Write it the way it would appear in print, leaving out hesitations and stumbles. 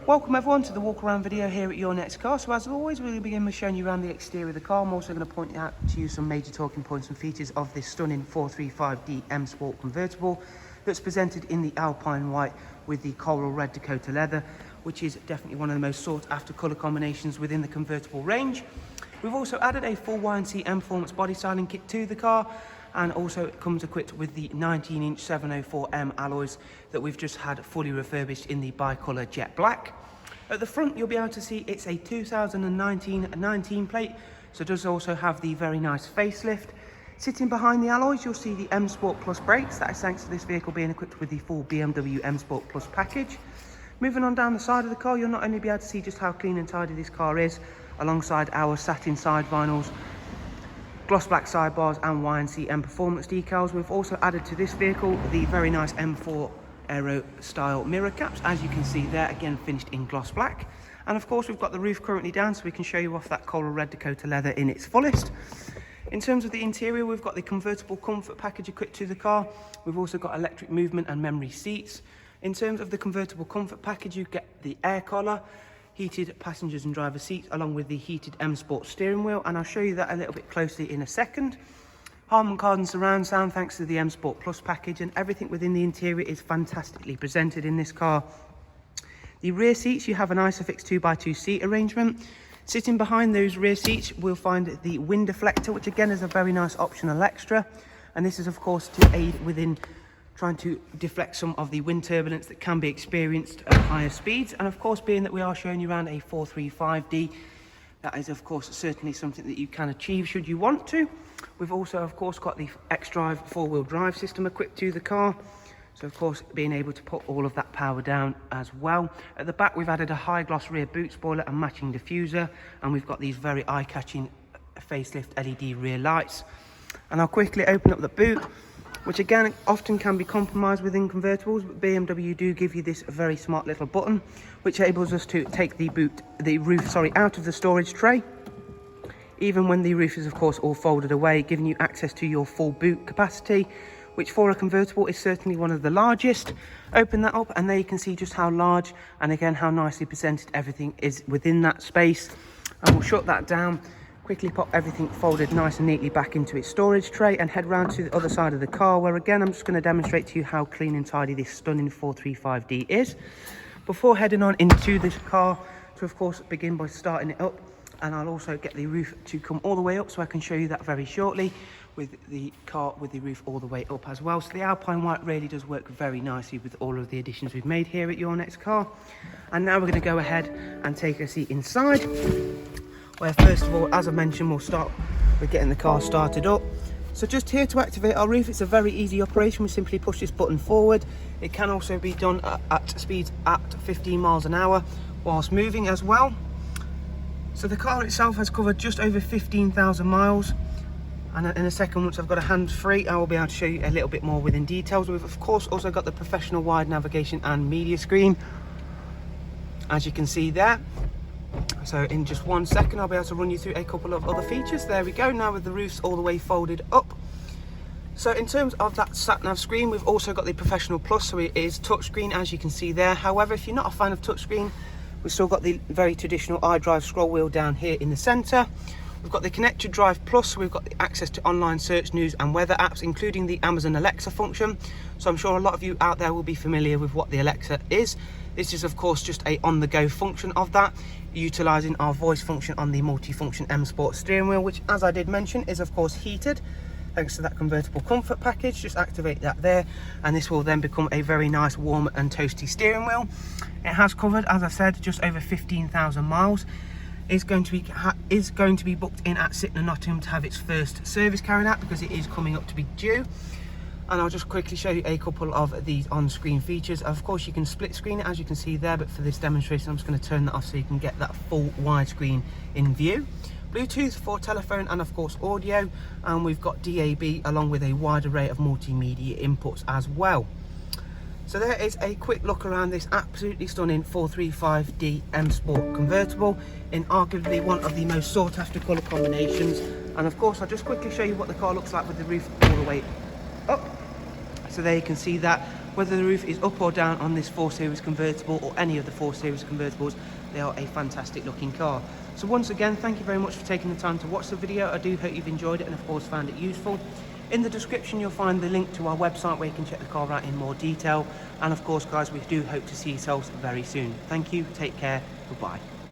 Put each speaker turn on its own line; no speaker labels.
Welcome everyone to the walk around video here at Your Next Car. So as always, we'll begin with showing you around the exterior of the car. I'm also going to point out to you some major talking points and features of this stunning 435D M Sport Convertible that's presented in the Alpine white with the coral red Dakota leather, which is definitely one of the most sought after colour combinations within the convertible range. We've also added a full YNC Mperformance body styling kit to the car, and also it comes equipped with the 19-inch 704M alloys that we've just had fully refurbished in the bi-colour jet black. At the front you'll be able to see it's a 2019 plate, so it does also have the very nice facelift. Sitting behind the alloys you'll see the M Sport Plus brakes. That is thanks to this vehicle being equipped with the full BMW M Sport Plus package. Moving on down the side of the car, you'll not only be able to see just how clean and tidy this car is, alongside our satin side vinyls, gloss black sidebars and YNC Mperformance decals. We've also added to this vehicle the very nice M4 Aero style mirror caps, as you can see there, again finished in gloss black. And of course we've got the roof currently down so we can show you off that coral red Dakota leather in its fullest. In terms of the interior, we've got the convertible comfort package equipped to the car. We've also got electric movement and memory seats. In terms of the convertible comfort package, you get the air collar, heated passengers and driver seats, along with the heated M Sport steering wheel, and I'll show you that a little bit closely in a second. Harman Kardon surround sound thanks to the M Sport Plus package, and everything within the interior is fantastically presented in this car. The rear seats, you have an ISOFIX 2x2 seat arrangement. Sitting behind those rear seats we'll find the wind deflector, which again is a very nice optional extra, and this is of course to aid within trying to deflect some of the wind turbulence that can be experienced at higher speeds. And of course, being that we are showing you around a 435D, that is of course certainly something that you can achieve should you want to. We've also of course got the Xdrive four-wheel drive system equipped to the car, so of course being able to put all of that power down as well. At the back we've added a high gloss rear boot spoiler and matching diffuser, and we've got these very eye-catching facelift LED rear lights. And I'll quickly open up the boot, which again often can be compromised within convertibles, but BMW do give you this very smart little button which enables us to take the roof out of the storage tray, even when the roof is of course all folded away, giving you access to your full boot capacity, which for a convertible is certainly one of the largest. Open that up and there you can see just how large and again how nicely presented everything is within that space. And we'll shut that down, quickly pop everything folded nice and neatly back into its storage tray, and head round to the other side of the car, where again I'm just going to demonstrate to you how clean and tidy this stunning 435D is. Before heading on into this car, to of course begin by starting it up, and I'll also get the roof to come all the way up so I can show you that very shortly, with the car with the roof all the way up as well. So the Alpine white really does work very nicely with all of the additions we've made here at Your Next Car. And now we're going to go ahead and take a seat inside, where first of all, as I mentioned, we'll start with getting the car started up. So just here to activate our roof, it's a very easy operation. We simply push this button forward. It can also be done at speeds at 15 miles an hour whilst moving as well. So the car itself has covered just over 15,000 miles. And in a second, once I've got a hands-free, I will be able to show you a little bit more within details. We've of course also got the professional wide navigation and media screen, as you can see there. So in just 1 second I'll be able to run you through a couple of other features. There we go, now with the roofs all the way folded up. So in terms of that sat-nav screen, we've also got the Professional Plus, so it is touchscreen, as you can see there. However, if you're not a fan of touchscreen, we've still got the very traditional iDrive scroll wheel down here in the centre. We've got the Connected Drive Plus, so we've got the access to online search, news and weather apps, including the Amazon Alexa function. So I'm sure a lot of you out there will be familiar with what the Alexa is. This is of course just a on-the-go function of that, utilising our voice function on the multi-function M Sport steering wheel, which, as I did mention, is of course heated thanks to that convertible comfort package. Just activate that there and this will then become a very nice warm and toasty steering wheel. It has covered, as I said, just over 15,000 miles. Is going to be booked in at Sytner Nottingham to have its first service carried out, because it is coming up to be due. And I'll just quickly show you a couple of these on-screen features. Of course you can split screen it, as you can see there, but for this demonstration I'm just going to turn that off so you can get that full widescreen in view. Bluetooth for telephone and of course audio, and we've got DAB along with a wide array of multimedia inputs as well. So there is a quick look around this absolutely stunning 435D M Sport Convertible in arguably one of the most sought after colour combinations. And of course I'll just quickly show you what the car looks like with the roof all the way up. So there you can see that Whether the roof is up or down on this 4 Series convertible or any of the 4 Series convertibles, they are a fantastic looking car. So once again, thank you very much for taking the time to watch the video. I do hope you've enjoyed it and of course found it useful. In the description you'll find the link to our website where you can check the car out in more detail. And of course guys, we do hope to see yourselves very soon. Thank you, take care, goodbye.